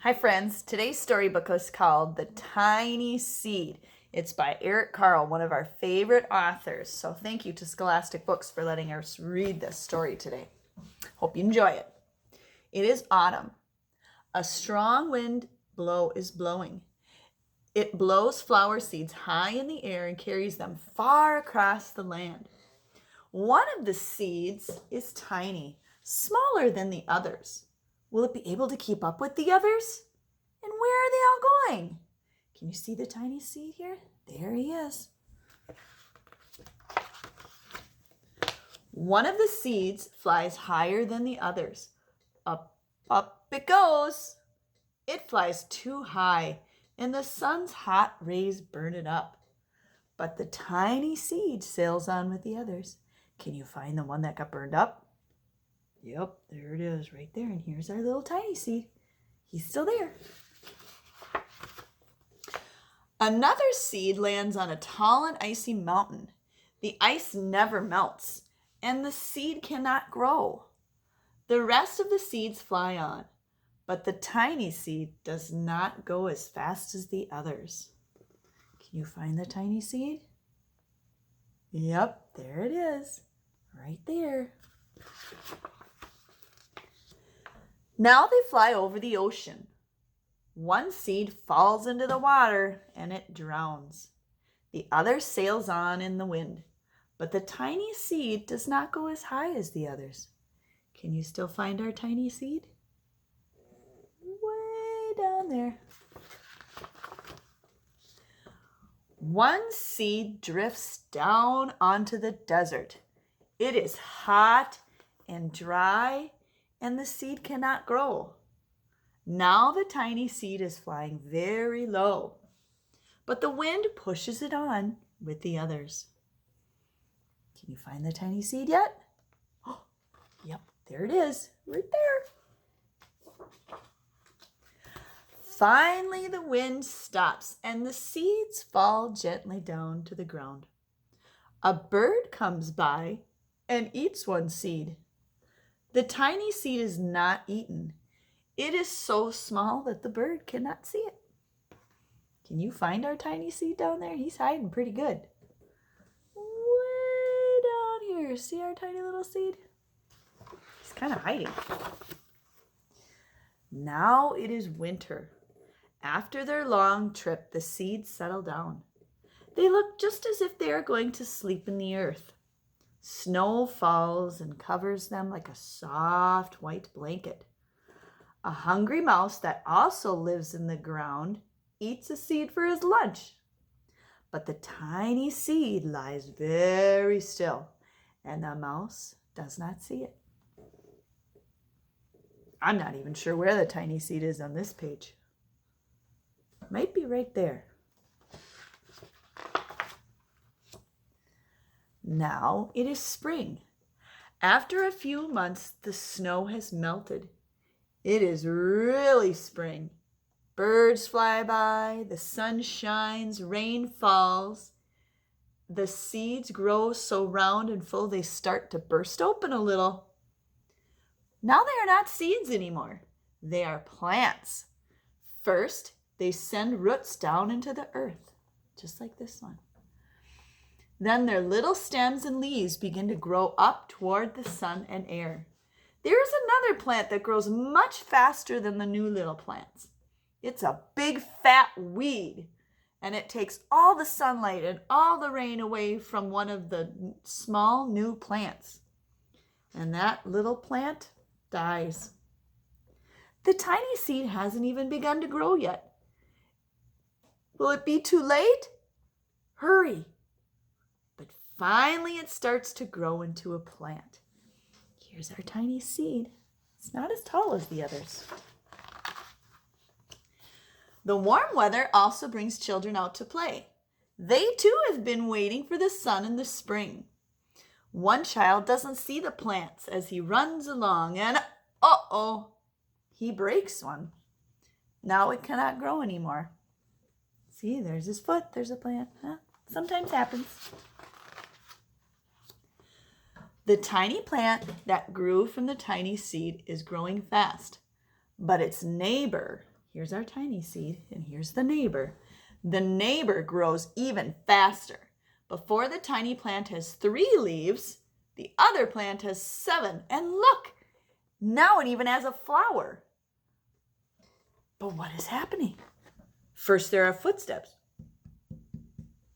Hi friends, today's storybook is called The Tiny Seed. It's by Eric Carle, one of our favorite authors. So thank you to Scholastic Books for letting us read this story today. Hope you enjoy it. It is autumn. A strong wind is blowing. It blows flower seeds high in the air and carries them far across the land. One of the seeds is tiny, smaller than the others. Will it be able to keep up with the others? And where are they all going? Can you see the tiny seed here? There he is. One of the seeds flies higher than the others. Up it goes. It flies too high, and the sun's hot rays burn it up. But the tiny seed sails on with the others. Can you find the one that got burned up? Yep, there it is, right there. And here's our little tiny seed. He's still there. Another seed lands on a tall and icy mountain. The ice never melts, and the seed cannot grow. The rest of the seeds fly on, but the tiny seed does not go as fast as the others. Can you find the tiny seed? Yep, there it is, right there. Now they fly over the ocean. One seed falls into the water and it drowns. The other sails on in the wind, but the tiny seed does not go as high as the others. Can you still find our tiny seed? Way down there. One seed drifts down onto the desert. It is hot and dry, and the seed cannot grow. Now the tiny seed is flying very low, but the wind pushes it on with the others. Can you find the tiny seed yet? Oh, yep, there it is, right there. Finally, the wind stops and the seeds fall gently down to the ground. A bird comes by and eats one seed. The tiny seed is not eaten. It is so small that the bird cannot see it. Can you find our tiny seed down there? He's hiding pretty good. Way down here. See our tiny little seed? He's kind of hiding. Now it is winter. After their long trip, the seeds settle down. They look just as if they are going to sleep in the earth. Snow falls and covers them like a soft white blanket. A hungry mouse that also lives in the ground eats a seed for his lunch. But the tiny seed lies very still, and the mouse does not see it. I'm not even sure where the tiny seed is on this page. Might be right there. Now it is spring. After a few months, the snow has melted. It is really spring. Birds fly by, the sun shines, rain falls. The seeds grow so round and full they start to burst open a little. Now they are not seeds anymore. They are plants. First, they send roots down into the earth, just like this one. Then their little stems and leaves begin to grow up toward the sun and air. There is another plant that grows much faster than the new little plants. It's a big fat weed, and it takes all the sunlight and all the rain away from one of the small new plants. And that little plant dies. The tiny seed hasn't even begun to grow yet. Will it be too late? Hurry. But finally it starts to grow into a plant. Here's our tiny seed. It's not as tall as the others. The warm weather also brings children out to play. They too have been waiting for the sun in the spring. One child doesn't see the plants as he runs along and he breaks one. Now it cannot grow anymore. See, there's his foot. There's a plant. Sometimes happens. The tiny plant that grew from the tiny seed is growing fast, but its neighbor, Here's our tiny seed, and here's the neighbor. The neighbor grows even faster. Before the tiny plant has 3 leaves, the other plant has 7. And look, now it even has a flower. But what is happening? First there are footsteps.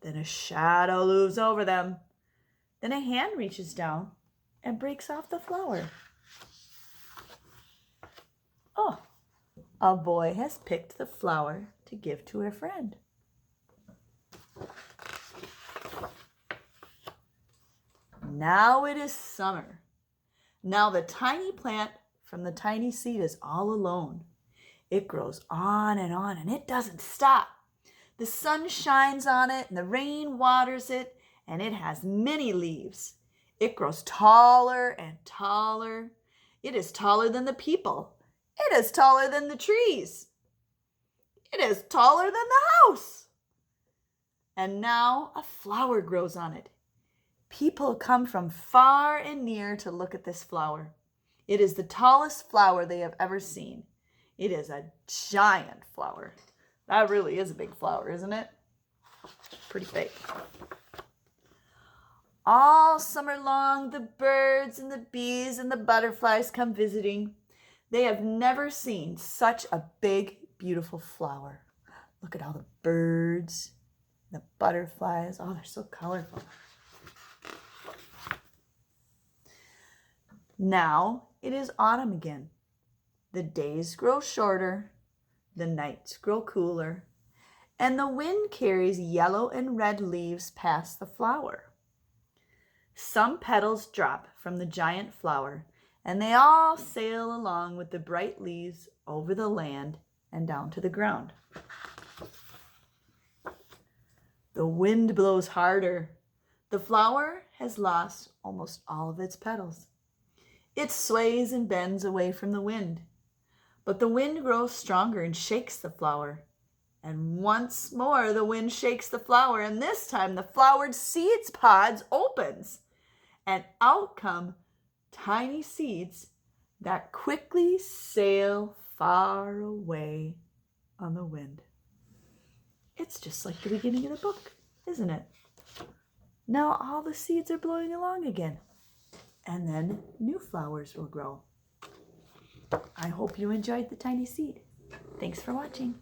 Then a shadow looms over them. Then a hand reaches down and breaks off the flower. Oh, a boy has picked the flower to give to a friend. Now it is summer. Now the tiny plant from the tiny seed is all alone. It grows on, and it doesn't stop. The sun shines on it, and the rain waters it, and it has many leaves. It grows taller and taller. It is taller than the people. It is taller than the trees. It is taller than the house. And now a flower grows on it. People come from far and near to look at this flower. It is the tallest flower they have ever seen. It is a giant flower. That really is a big flower, isn't it? Pretty big. All summer long, the birds and the bees and the butterflies come visiting. They have never seen such a big, beautiful flower. Look at all the birds, the butterflies. Oh, they're so colorful. Now it is autumn again. The days grow shorter, the nights grow cooler, and the wind carries yellow and red leaves past the flower. Some petals drop from the giant flower, and they all sail along with the bright leaves over the land and down to the ground. The wind blows harder. The flower has lost almost all of its petals. It sways and bends away from the wind. But the wind grows stronger and shakes the flower. And once more the wind shakes the flower, and this time the flowered seeds pods opens. And out come tiny seeds that quickly sail far away on the wind. It's just like the beginning of the book, isn't it? Now all the seeds are blowing along again. And then new flowers will grow. I hope you enjoyed the tiny seed. Thanks for watching.